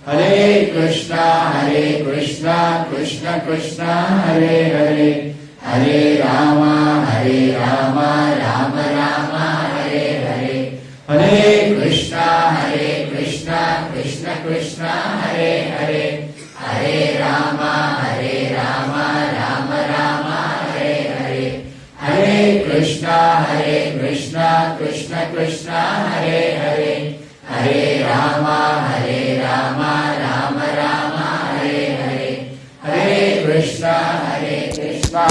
Hare Krishna, Krishna Krishna, Hare Hare, Hare Rama, Rama Rama, Hare Hare. Hare Krishna, Krishna Krishna, Hare Hare, Hare Rama, Rama Rama, Hare Hare. Hare Krishna, Krishna Krishna, Hare Hare, Hare Rama, Rama Rama, Hare Hare. Hare Krishna, Krishna.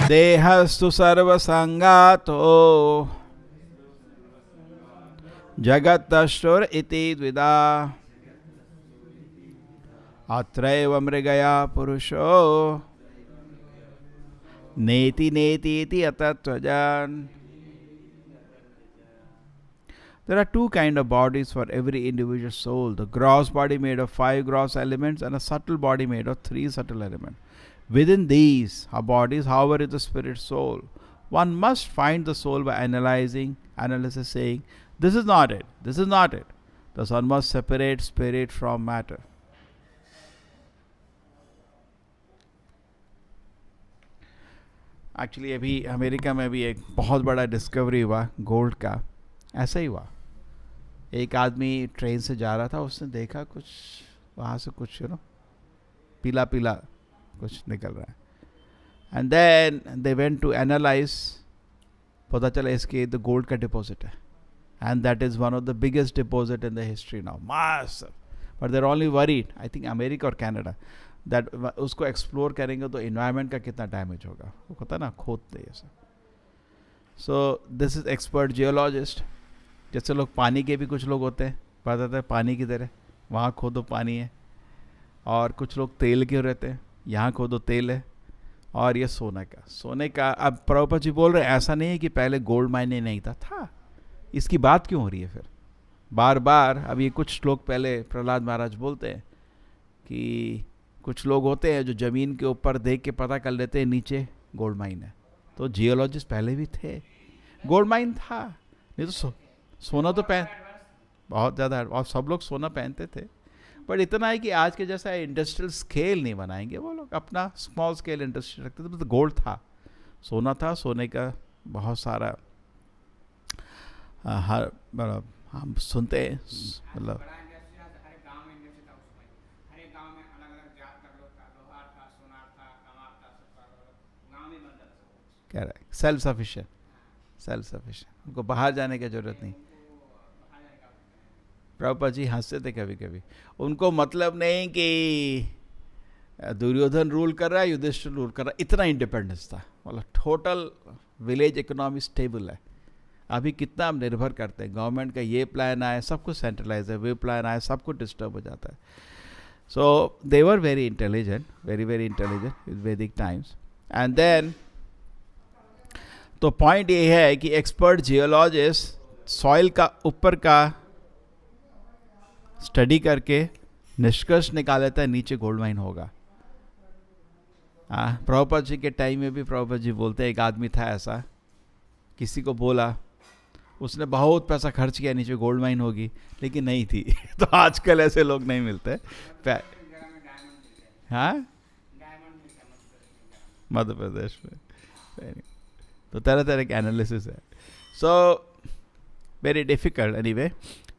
देहस्तु सर्वसंगातो जगत्तश्चुर इति द्विधा अत्रैव मृगया पुरुषो नेति नेति इति अतत्वजान. There are two kinds of bodies for every individual soul. The gross body made of 5 gross elements and a subtle body made of 3 subtle elements. Within these bodies, however, is the spirit soul. One must find the soul by analysis saying, this is not it, this is not it. Thus one must separate spirit from matter. Actually, अभी America में भी एक बहुत बड़ा discovery हुआ gold का. ऐसा ही हुआ. एक आदमी ट्रेन से जा रहा था, उसने देखा कुछ वहाँ से कुछ पीला पीला कुछ निकल रहा है. And then they went to analyse. पता चला इसके द गोल्ड का डिपॉजिट है. And that is one of the biggest deposit in the history now. Massive. But there only worried, I think America और कनाडा, दैट उसको एक्सप्लोर करेंगे तो इन्वायरमेंट का कितना डैमेज होगा. वो पता ना, खोदते ये सब. So this is expert geologist. जैसे लोग पानी के भी कुछ लोग होते हैं, पता था पानी की तरह वहाँ खोदो पानी है. और कुछ लोग तेल के रहते हैं, यहाँ खोदो तेल है. और ये सोने का अब प्रभुपाद जी बोल रहे हैं ऐसा नहीं है कि पहले गोल्ड माइनिंग नहीं था. इसकी बात क्यों हो रही है फिर बार बार. अब ये कुछ लोग पहले प्रहलाद महाराज बोलते हैं कि कुछ लोग होते हैं जो ज़मीन के ऊपर देख के पता कर लेते हैं नीचे गोल्ड माइन है. तो जियोलॉजिस्ट पहले भी थे, गोल्ड माइन था. नहीं तो सोना तो बहुत ज़्यादा, और सब लोग सोना पहनते थे. बट इतना है कि आज के जैसा इंडस्ट्रियल स्केल नहीं बनाएंगे वो लोग. अपना स्मॉल स्केल इंडस्ट्री रखते थे. तो गोल्ड था, सोना था, सोने का बहुत सारा हर हम सुनते हैं मतलब कह रहा है सेल्फ सफिशिएंट. उनको बाहर जाने की जरूरत नहीं. प्रभुपाद जी हंसते थे कभी कभी. उनको मतलब नहीं कि दुर्योधन रूल कर रहा है, युधिष्ठिर रूल कर रहा है, इतना इंडिपेंडेंस था. मतलब टोटल विलेज इकोनॉमी स्टेबल है. अभी कितना हम निर्भर करते हैं. गवर्नमेंट का ये प्लान आया, सब कुछ सेंट्रलाइज है, वे प्लान आया, सब कुछ डिस्टर्ब हो जाता है. So they were very intelligent, very intelligent with Vedic times. And then तो पॉइंट ये है कि एक्सपर्ट जियोलॉजिस्ट सॉइल का ऊपर का स्टडी करके निष्कर्ष निकालेता है नीचे गोल्ड माइन होगा। प्रभुपाद जी के टाइम में भी प्रभुपाद जी बोलते हैं, एक आदमी था ऐसा, किसी को बोला, उसने बहुत पैसा खर्च किया नीचे गोल्ड माइन होगी, लेकिन नहीं थी। तो आजकल ऐसे लोग नहीं मिलते। हाँ, मध्य प्रदेश में तो तरह तरह के एनालिसिस है। So very difficult anyway.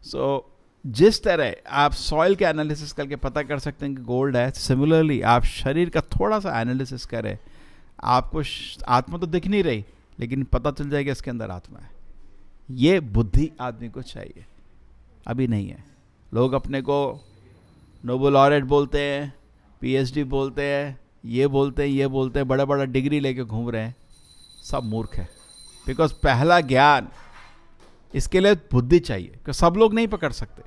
So जिस तरह आप सॉइल के एनालिसिस करके पता कर सकते हैं कि गोल्ड है, सिमिलरली आप शरीर का थोड़ा सा एनालिसिस करें, आपको आत्मा तो दिख नहीं रही, लेकिन पता चल जाएगा इसके अंदर आत्मा है। ये बुद्धि आदमी को चाहिए, अभी नहीं है। लोग अपने को नोबेल लॉरेट बोलते हैं, पीएचडी बोलते हैं, ये बोलते हैं, ये बोलते हैं, बड़ा बड़ा डिग्री लेके घूम रहे हैं, सब मूर्ख है। बिकॉज पहला ज्ञान, इसके लिए बुद्धि चाहिए, कि सब लोग नहीं पकड़ सकते।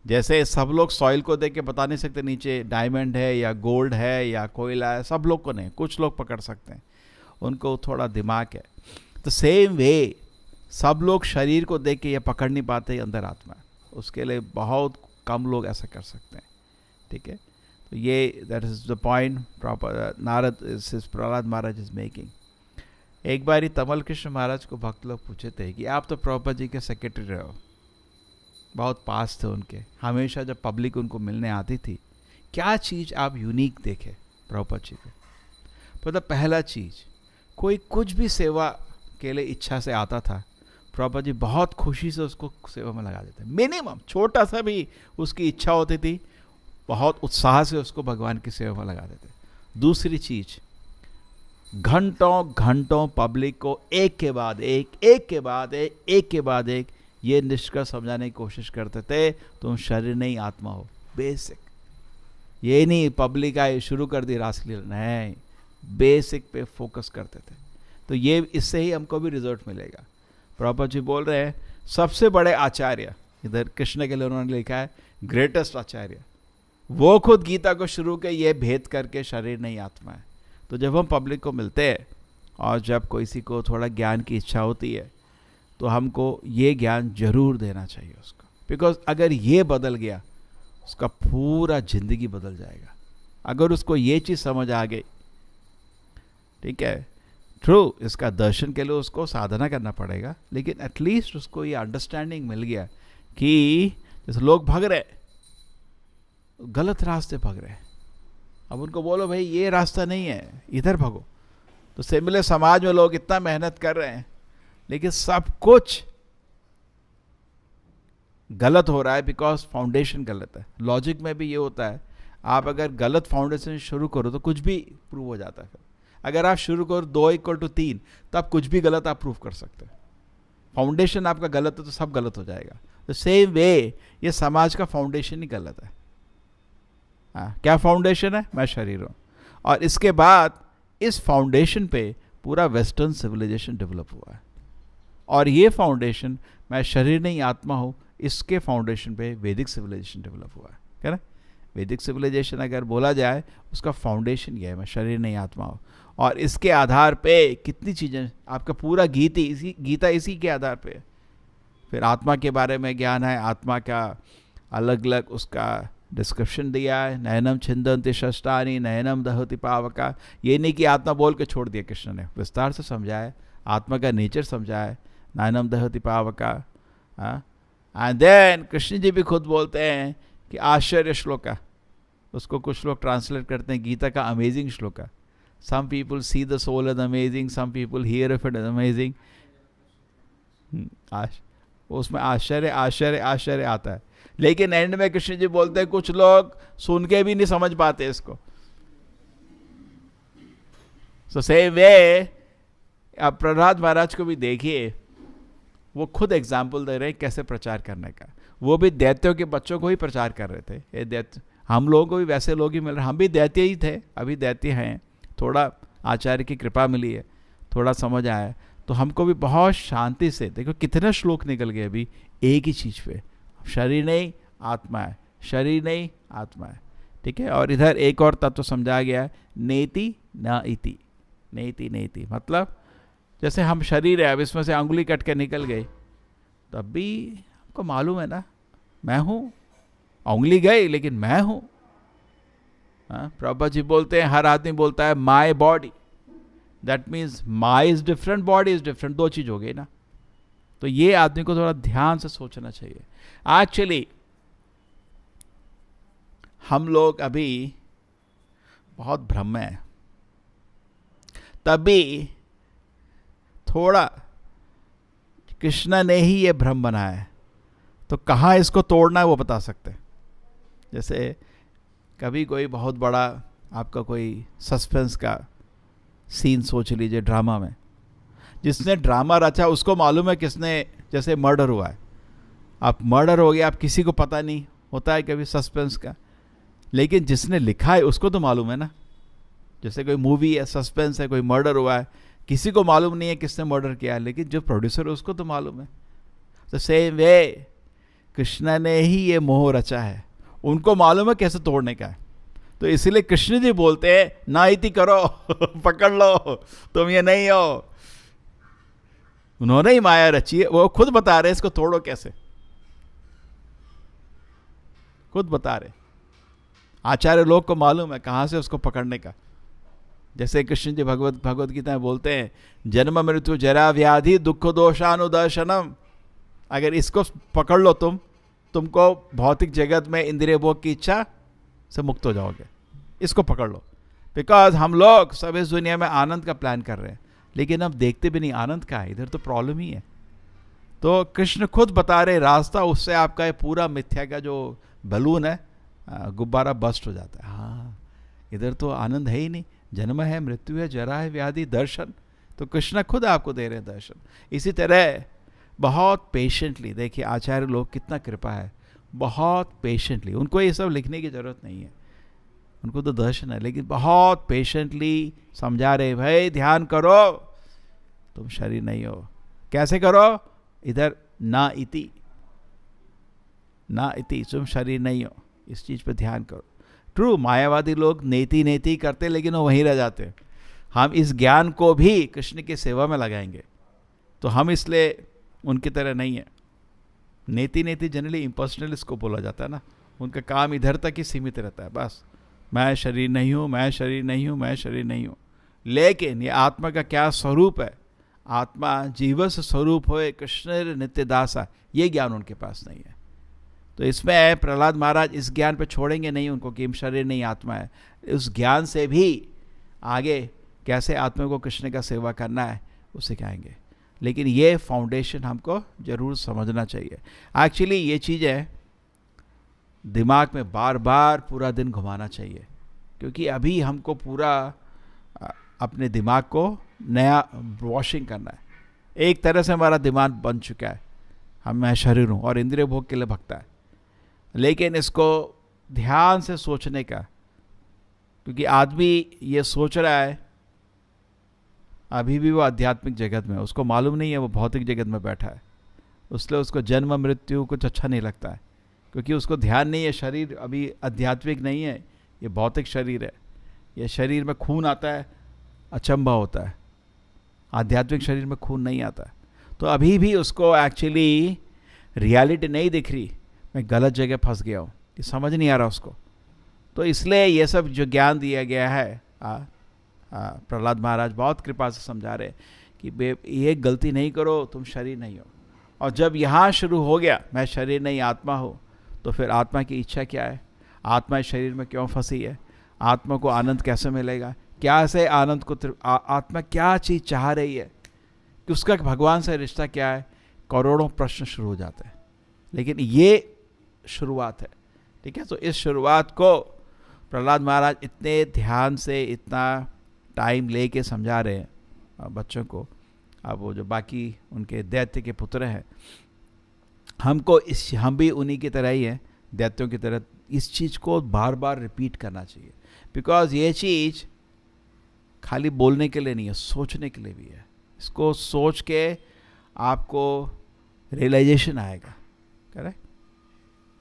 जैसे सब लोग सॉइल को देख के बता नहीं सकते नीचे डायमंड है या गोल्ड है या कोयला है, सब लोग को नहीं, कुछ लोग पकड़ सकते हैं, उनको थोड़ा दिमाग है। तो सेम वे सब लोग शरीर को देख के ये पकड़ नहीं पाते अंदर आत्मा है, उसके लिए बहुत कम लोग ऐसा कर सकते हैं। ठीक है, तो ये that is the point Narad Prahlad Maharaj is making. एक बार ही तमल कृष्ण महाराज को भक्त लोग पूछे थे कि आप तो प्रभुपाद जी के सेक्रेटरी रहे हो, बहुत पास थे उनके, हमेशा जब पब्लिक उनको मिलने आती थी, क्या चीज़ आप यूनिक देखे प्रभुपाद जी पे? मतलब पहला चीज़, कोई कुछ भी सेवा के लिए इच्छा से आता था, प्रभुपाद जी बहुत खुशी से उसको सेवा में लगा देते। मिनिमम छोटा सा भी उसकी इच्छा होती थी, बहुत उत्साह से उसको भगवान की सेवा में लगा देते। दूसरी चीज़, घंटों घंटों पब्लिक को एक के बाद एक, एक के बाद एक, एक के बाद एक ये निष्कर्ष समझाने की कोशिश करते थे, तुम शरीर नहीं आत्मा हो। बेसिक, ये नहीं पब्लिक आए शुरू कर दी रासलीला, नहीं, बेसिक पे फोकस करते थे। तो ये इससे ही हमको भी रिजल्ट मिलेगा। प्रभुपाद जी बोल रहे हैं सबसे बड़े आचार्य, इधर कृष्ण के लिए उन्होंने लिखा है ग्रेटेस्ट आचार्य, वो खुद गीता को शुरू के ये भेद करके शरीर नहीं आत्मा है। तो जब हम पब्लिक को मिलते हैं और जब किसी को थोड़ा ज्ञान की इच्छा होती है, तो हमको ये ज्ञान जरूर देना चाहिए उसको। बिकॉज अगर ये बदल गया, उसका पूरा जिंदगी बदल जाएगा। अगर उसको ये चीज़ समझ आ गई, ठीक है, ट्रू, इसका दर्शन के लिए उसको साधना करना पड़ेगा, लेकिन एटलीस्ट उसको ये अंडरस्टैंडिंग मिल गया कि जैसे लोग भाग रहे, गलत रास्ते भाग रहे, अब उनको बोलो भाई ये रास्ता नहीं है, इधर भागो। तो सिमिलर समाज में लोग इतना मेहनत कर रहे हैं, लेकिन सब कुछ गलत हो रहा है बिकॉज फाउंडेशन गलत है। लॉजिक में भी ये होता है, आप अगर गलत फाउंडेशन शुरू करो तो कुछ भी प्रूव हो जाता है। फिर अगर आप शुरू करो 2=3, तब कुछ भी गलत आप प्रूव कर सकते हैं। फाउंडेशन आपका गलत है तो सब गलत हो जाएगा। तो सेम वे ये समाज का फाउंडेशन ही गलत है। क्या फाउंडेशन है? मैं शरीर हूँ, और इसके बाद इस फाउंडेशन पे पूरा वेस्टर्न सिविलाइजेशन डेवलप हुआ है। और ये फाउंडेशन, मैं शरीर नहीं आत्मा हूँ, इसके फाउंडेशन पे वैदिक सिविलाइजेशन डेवलप हुआ है ना। वैदिक सिविलाइजेशन अगर बोला जाए, उसका फाउंडेशन ये है, मैं शरीर नहीं आत्मा हूँ, और इसके आधार पे कितनी चीज़ें, आपका पूरा गीता इसी के आधार पे है। फिर आत्मा के बारे में ज्ञान है, आत्मा का अलग अलग उसका डिस्क्रिप्शन दिया है। नयनम छिंदन्ति शस्त्राणि नयनम दहति पावका। ये नहीं कि आत्मा बोल के छोड़ दिया, कृष्ण ने विस्तार से समझाया, आत्मा का नेचर समझाया, नयनम दहति पावका। एंड देन कृष्ण जी भी खुद बोलते हैं कि आश्चर्य श्लोका, उसको कुछ लोग ट्रांसलेट करते हैं गीता का अमेजिंग श्लोका। Some people see the soul as amazing, some people hear if it is amazing. उसमें आश्चर्य आश्चर्य आश्चर्य आता है, लेकिन एंड में कृष्ण जी बोलते हैं कुछ लोग सुन के भी नहीं समझ पाते इसको। सो सेम वे आप प्रहलाद महाराज को भी देखिए, वो खुद एग्जाम्पल दे रहे हैं कैसे प्रचार करने का। वो भी दैत्यों के बच्चों को ही प्रचार कर रहे थे। ये दैत्य, हम लोगों को भी वैसे लोग ही मिल रहे, हम भी दैत्य ही थे, अभी दैत्य हैं। थोड़ा आचार्य की कृपा मिली है, थोड़ा समझ आया, तो हमको भी बहुत शांति से, देखो कितने श्लोक निकल गए अभी एक ही चीज़ पे, शरीर नहीं आत्मा है, शरीर नहीं आत्मा है। ठीक है, और इधर एक और तत्व समझा गया है, नेति न इति। नेति नेति मतलब जैसे हम शरीर है, अब इसमें से अंगुली कट के निकल गई, तब भी आपको मालूम है ना मैं हूँ, उंगली गई लेकिन मैं हूँ। प्रभुपाद जी बोलते हैं, हर आदमी बोलता है my body, that means my is different, body is different, दो चीज हो गई ना। तो ये आदमी को थोड़ा ध्यान से सोचना चाहिए। एक्चुअली हम लोग अभी बहुत भ्रम में हैं, तभी थोड़ा कृष्ण ने ही ये भ्रम बनाया है, तो कहाँ इसको तोड़ना है वो बता सकते हैं। जैसे कभी कोई बहुत बड़ा आपका कोई सस्पेंस का सीन सोच लीजिए ड्रामा में, जिसने ड्रामा रचा उसको मालूम है किसने, जैसे मर्डर हुआ है, आप मर्डर हो गया, आप किसी को पता नहीं होता है कभी सस्पेंस का, लेकिन जिसने लिखा है उसको तो मालूम है ना। जैसे कोई मूवी है, सस्पेंस है, कोई मर्डर हुआ है, किसी को मालूम नहीं है किसने मर्डर किया है, लेकिन जो प्रोड्यूसर है उसको तो मालूम है। तो सेम वे कृष्ण ने ही ये मोह रचा है, उनको मालूम है कैसे तोड़ने का है। तो इसीलिए कृष्ण जी बोलते हैं ना इति करो पकड़ लो, तुम ये नहीं हो। उन्होंने ही माया रची है, वो खुद बता रहे इसको तोड़ो कैसे, खुद बता रहे। आचार्य लोग को मालूम है कहां से उसको पकड़ने का। जैसे कृष्ण जी भगवत गीता में बोलते हैं, जन्म मृत्यु जरा व्याधि दुख दोषानुदर्शनम, अगर इसको पकड़ लो तुमको भौतिक जगत में इंद्रिय भोग की इच्छा से मुक्त हो जाओगे। इसको पकड़ लो। बिकॉज हम लोग सब इस दुनिया में आनंद का प्लान कर रहे हैं, लेकिन अब देखते भी नहीं आनंद का है, इधर तो प्रॉब्लम ही है। तो कृष्ण खुद बता रहे रास्ता, उससे आपका ये पूरा मिथ्या का जो बलून है, गुब्बारा बस्ट हो जाता है। हाँ, इधर तो आनंद है ही नहीं, जन्म है, मृत्यु है, जरा है, व्याधि, दर्शन। तो कृष्ण खुद आपको दे रहे हैं दर्शन। इसी तरह बहुत पेशेंटली देखिए, आचार्य लोग कितना कृपा है, बहुत पेशेंटली, उनको ये सब लिखने की जरूरत नहीं है, उनको तो दर्शन है, लेकिन बहुत पेशेंटली समझा रहे, भाई ध्यान करो, तुम शरीर नहीं हो। कैसे करो? इधर ना इति, तुम शरीर नहीं हो, इस चीज पे ध्यान करो। ट्रू, मायावादी लोग नेति नेति करते लेकिन वो वहीं रह जाते। हम इस ज्ञान को भी कृष्ण की सेवा में लगाएंगे, तो हम इसलिए उनकी तरह नहीं है। नेति नेति जनरली इम्पर्सनल इसको बोला जाता है ना, उनका काम इधर तक ही सीमित रहता है, बस मैं शरीर नहीं हूँ, मैं शरीर नहीं हूँ, मैं शरीर नहीं हूँ। लेकिन ये आत्मा का क्या स्वरूप है, आत्मा जीवस स्वरूप होए कृष्ण नित्य दासा, ये ज्ञान उनके पास नहीं है। तो इसमें प्रहलाद महाराज इस ज्ञान पे छोड़ेंगे नहीं उनको कि शरीर नहीं आत्मा है। उस ज्ञान से भी आगे कैसे आत्मा को कृष्ण का सेवा करना है वो सिखाएंगे, लेकिन ये फाउंडेशन हमको जरूर समझना चाहिए। एक्चुअली ये चीज़ें दिमाग में बार बार पूरा दिन घुमाना चाहिए, क्योंकि अभी हमको पूरा अपने दिमाग को नया वॉशिंग करना है। एक तरह से हमारा दिमाग बन चुका है, मैं शरीर हूँ और इंद्रिय भोग के लिए भगता है, लेकिन इसको ध्यान से सोचने का, क्योंकि आदमी ये सोच रहा है अभी भी वो आध्यात्मिक जगत में, उसको मालूम नहीं है वो भौतिक जगत में बैठा है, इसलिए उसको जन्म मृत्यु कुछ अच्छा नहीं लगता है, क्योंकि उसको ध्यान नहीं है शरीर अभी आध्यात्मिक नहीं है, ये भौतिक शरीर है। ये शरीर में खून आता है, अचंभा होता है, आध्यात्मिक शरीर में खून नहीं आता है। तो अभी भी उसको एक्चुअली रियलिटी नहीं दिख रही, मैं गलत जगह फंस गया हूँ, ये समझ नहीं आ रहा उसको। तो इसलिए ये सब जो ज्ञान दिया गया है, प्रहलाद महाराज बहुत कृपा से समझा रहे कि ये गलती नहीं करो, तुम शरीर नहीं हो। और जब यहाँ शुरू हो गया मैं शरीर नहीं आत्मा हो, तो फिर आत्मा की इच्छा क्या है, आत्मा शरीर में क्यों फंसी है, आत्मा को आनंद कैसे मिलेगा, क्या से आनंद को आत्मा क्या चीज़ चाह रही है, कि उसका भगवान से रिश्ता क्या है, करोड़ों प्रश्न शुरू हो जाते हैं। लेकिन ये शुरुआत है, ठीक है। तो इस शुरुआत को प्रहलाद महाराज इतने ध्यान से, इतना टाइम लेके समझा रहे हैं बच्चों को। अब वो जो बाकी उनके दैत्य के पुत्र हैं, हम भी उन्हीं की तरह ही हैं, दैत्यों की तरह। इस चीज़ को बार बार रिपीट करना चाहिए, बिकॉज ये चीज़ खाली बोलने के लिए नहीं है, सोचने के लिए भी है। इसको सोच के आपको रियलाइजेशन आएगा, करेक्ट।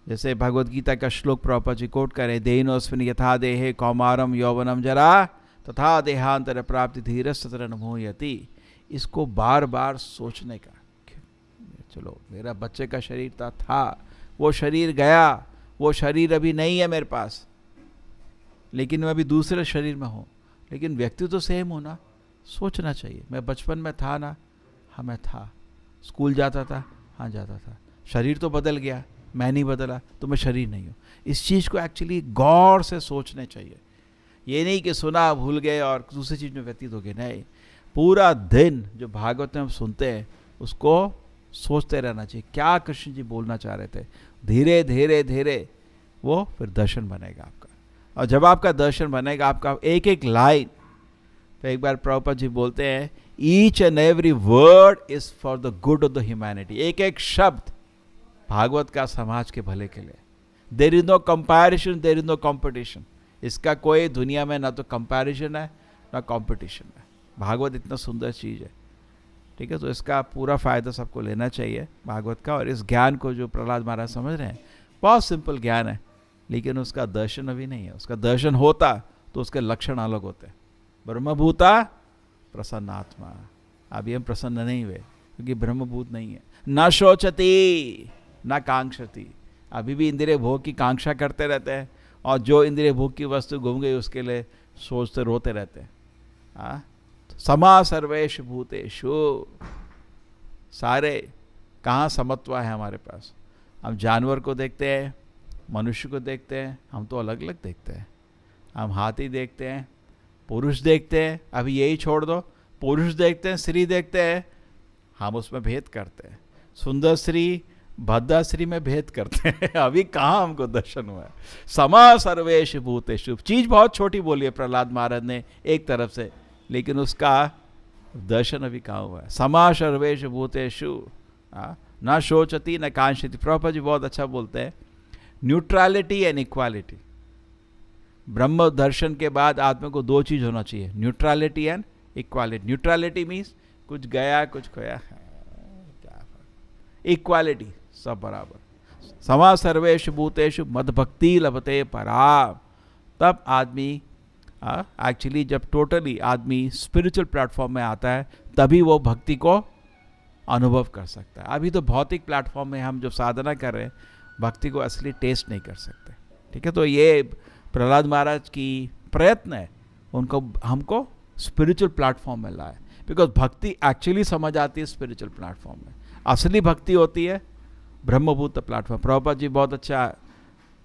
जैसे भगवद गीता का श्लोक प्रभुपाद जी कोट करें, देहिनोऽस्मिन् यथा देहे कौमारम यौवनम जरा तथा देहांतर प्राप्ति धीरस्तत्र न मोहयति। इसको बार बार सोचने का, चलो मेरा बच्चे का शरीर था, वो शरीर गया, वो शरीर अभी नहीं है मेरे पास, लेकिन मैं अभी दूसरे शरीर में हूँ, लेकिन व्यक्ति तो सेम हो ना। सोचना चाहिए, मैं बचपन में था ना, हाँ मैं था, स्कूल जाता था, हाँ जाता था, शरीर तो बदल गया, मैं नहीं बदला तो मैं शरीर नहीं हूँ। इस चीज़ को एक्चुअली गौर से सोचने चाहिए। ये नहीं कि सुना भूल गए और दूसरी चीज़ में व्यतीत हो गए, नहीं, पूरा दिन जो भागवत में हम सुनते हैं उसको सोचते रहना चाहिए, क्या कृष्ण जी बोलना चाह रहे थे। धीरे धीरे धीरे वो फिर दर्शन बनेगा आपका, और जब आपका दर्शन बनेगा, आपका एक एक लाइन, तो एक बार प्रभुपाद जी बोलते हैं, each and every word is for the good of the humanity. एक एक शब्द भागवत का समाज के भले के लिए। There is no comparison, there is no competition. इसका कोई दुनिया में ना तो कंपैरिजन है ना कंपटीशन है। भागवत इतना सुंदर चीज़ है, ठीक है। तो इसका पूरा फ़ायदा सबको लेना चाहिए भागवत का। और इस ज्ञान को जो प्रहलाद महाराज समझ रहे हैं, बहुत सिंपल ज्ञान है, लेकिन उसका दर्शन अभी नहीं है। उसका दर्शन होता तो उसके लक्षण अलग होते। ब्रह्मभूता प्रसन्नात्मा, अभी हम प्रसन्न नहीं हुए क्योंकि ब्रह्मभूत नहीं है। न शोचती न कांक्षती, अभी भी इंद्रिय भोग की कांक्षा करते रहते हैं, और जो इंद्रिय भोग की वस्तु गुम गई उसके लिए सोचते रोते रहते हैं। समा सर्वेश भूतेषु, सारे कहाँ समत्व है हमारे पास। हम जानवर को देखते हैं, मनुष्य को देखते हैं, हम तो अलग अलग देखते हैं। हम हाथी देखते हैं, पुरुष देखते हैं, अभी यही छोड़ दो, पुरुष देखते हैं, स्त्री देखते हैं, हम उसमें भेद करते हैं। सुंदर स्त्री भद्दा स्त्री में भेद करते हैं। अभी कहाँ हमको दर्शन हुआ है। समा सर्वेश भूतेषु, चीज बहुत छोटी बोली है प्रहलाद महाराज ने एक तरफ से, लेकिन उसका दर्शन अभी कहाँ हुआ है। समा सर्वेश भूतेषु न शोचती न कांक्षति। प्रभुपाद जी बहुत अच्छा बोलते हैं, न्यूट्रलिटी एंड इक्वालिटी। ब्रह्म दर्शन के बाद आत्मा को दो चीज होना चाहिए, neutrality and equality. Neutrality means कुछ गया कुछ खोया, इक्वालिटी सब बराबर। समा सर्वेषु भूतेषु मद भक्ति लभते परा। तब आदमी एक्चुअली जब टोटली आदमी स्पिरिचुअल प्लेटफॉर्म में आता है, तभी वो भक्ति को अनुभव कर सकता है। अभी तो भौतिक प्लेटफॉर्म में हम जो साधना कर रहे हैं, भक्ति को असली टेस्ट नहीं कर सकते, ठीक है। तो ये प्रहलाद महाराज की प्रयत्न है उनको हमको स्पिरिचुअल प्लेटफॉर्म में लाए, बिकॉज भक्ति एक्चुअली समझ आती है स्पिरिचुअल प्लेटफॉर्म में। असली भक्ति होती है ब्रह्मभूत प्लेटफॉर्म। प्रभुपाद जी बहुत अच्छा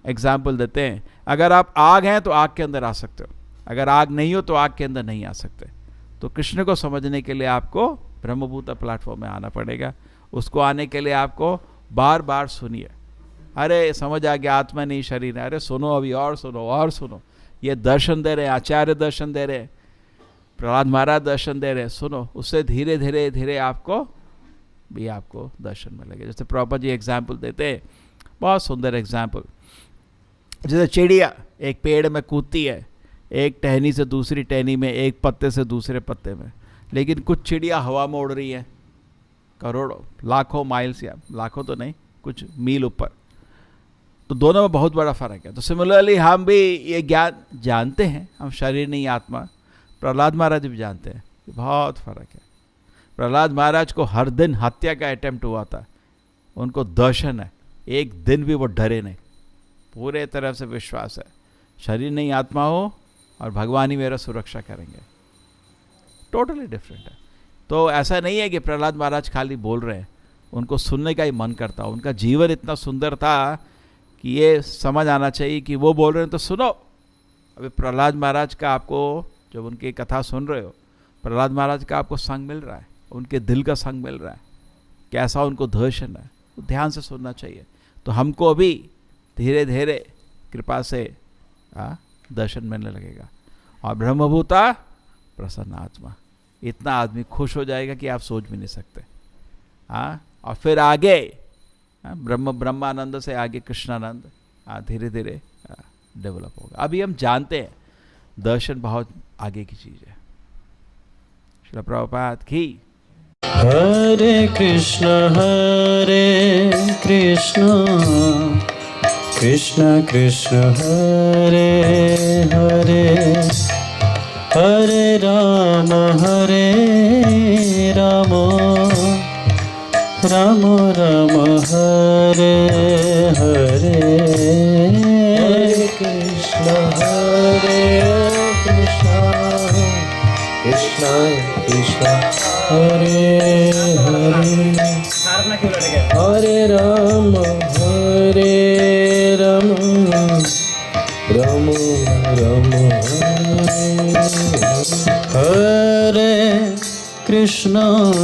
एग्जाम्पल देते हैं, अगर आप आग हैं तो आग के अंदर आ सकते हो, अगर आग नहीं हो तो आग के अंदर नहीं आ सकते। तो कृष्ण को समझने के लिए आपको ब्रह्मभूत प्लेटफॉर्म में आना पड़ेगा। उसको आने के लिए आपको बार बार सुनिए, अरे समझ आ गया आत्मा नहीं शरीर है, अरे सुनो अभी और सुनो और सुनो। ये दर्शन दे रहे हैं, आचार्य दर्शन दे रहे हैं, प्रहलाद महाराज दर्शन दे रहे हैं, सुनो। उससे धीरे धीरे धीरे आपको दर्शन मिलेगा। जैसे प्रभुपाद जी एग्जाम्पल देते हैं, बहुत सुंदर एग्जाम्पल। जैसे चिड़िया एक पेड़ में कूदती है, एक टहनी से दूसरी टहनी में, एक पत्ते से दूसरे पत्ते में, लेकिन कुछ चिड़िया हवा में उड़ रही है करोड़ों लाखों माइल्स, या लाखों तो नहीं कुछ मील ऊपर, तो दोनों में बहुत बड़ा फर्क है। तो सिमिलरली हम भी ये ज्ञान जानते हैं, हम शरीर नहीं आत्मा। प्रहलाद महाराज भी जानते हैं कि बहुत फर्क है। प्रहलाद महाराज को हर दिन हत्या का अटेम्प्ट हुआ था, उनको दर्शन है, एक दिन भी वो डरे नहीं, पूरे तरह से विश्वास है शरीर नहीं आत्मा हो और भगवान ही मेरा सुरक्षा करेंगे। टोटली डिफरेंट है। तो ऐसा नहीं है कि प्रहलाद महाराज खाली बोल रहे हैं, उनको सुनने का ही मन करता। उनका जीवन इतना सुंदर था कि ये समझ आना चाहिए कि वो बोल रहे हैं तो सुनो। अभी प्रहलाद महाराज का आपको, जब उनकी कथा सुन रहे हो, प्रहलाद महाराज का आपको संग मिल रहा है, उनके दिल का संग मिल रहा है, कैसा उनको दर्शन है, तो ध्यान से सुनना चाहिए। तो हमको भी धीरे धीरे कृपा से दर्शन मिलने लगेगा। और ब्रह्मभूता प्रसन्नात्मा, इतना आदमी खुश हो जाएगा कि आप सोच भी नहीं सकते। और फिर आगे ब्रह्मानंद से आगे कृष्णानंद धीरे धीरे डेवलप होगा। अभी हम जानते हैं दर्शन बहुत आगे की चीज़ है। श्रील प्रभुपाद की। हरे कृष्ण कृष्ण कृष्ण हरे हरे, हरे Ram Ram Ram Hare Hare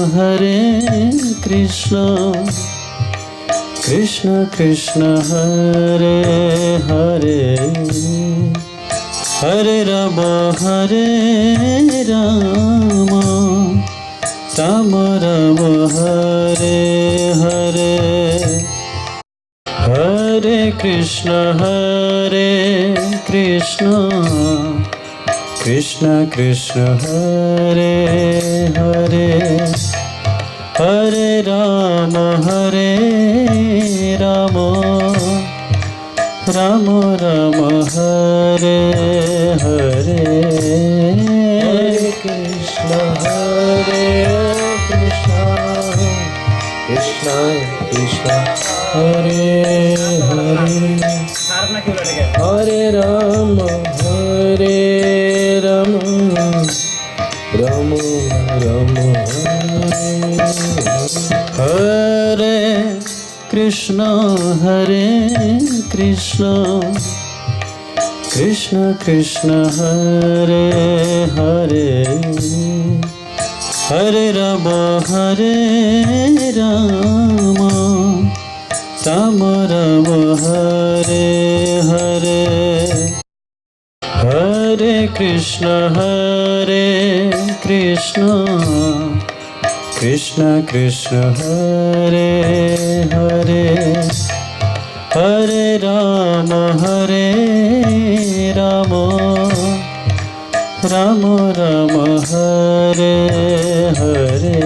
Hare Krishna Krishna Krishna Hare Hare Hare Ram Ram Ram Hare Krishna Krishna Krishna Hare Hare Hare Rama Rama Rama Hare Hare Hare Krishna Krishna Krishna Hare Hare Hare Rama Rama Rama Hare Hare Hare Krishna Krishna Krishna Hare Hare Hare Rama Rama Rama Hare Krishna Krishna Krishna Hare Hare Hare Rama Rama Rama Hare Hare Hare Krishna Krishna Krishna Hare Hare Hare Rama Rama Rama Hare Hare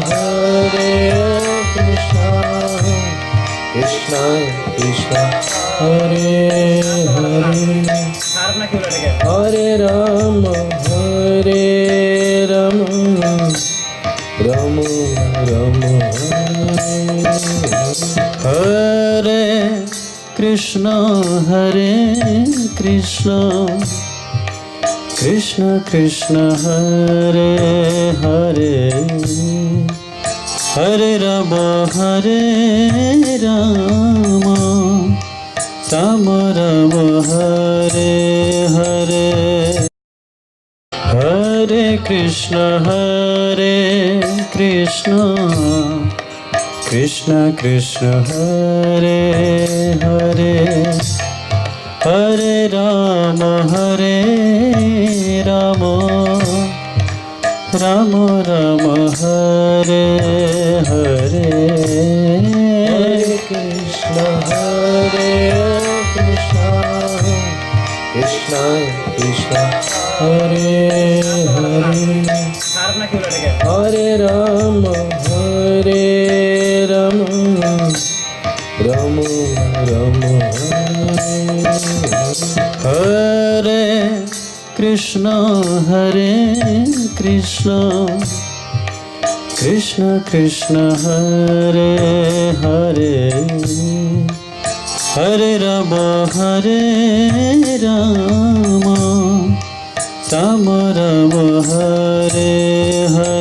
Hare Krishna Krishna Hare Hare Hare Rama Rama Rama Hare Krishna Krishna Krishna Hare Hare Hare Rama Rama Rama Hare Hare Hare Krishna Krishna Krishna Hare Hare Hare Rama Rama Rama Hare Hare Hare Krishna Krishna Hare Hare Hare Rama Rama Rama Hare Krishna Krishna Krishna Hare Hare Hare Rama Rama Rama Hare Hare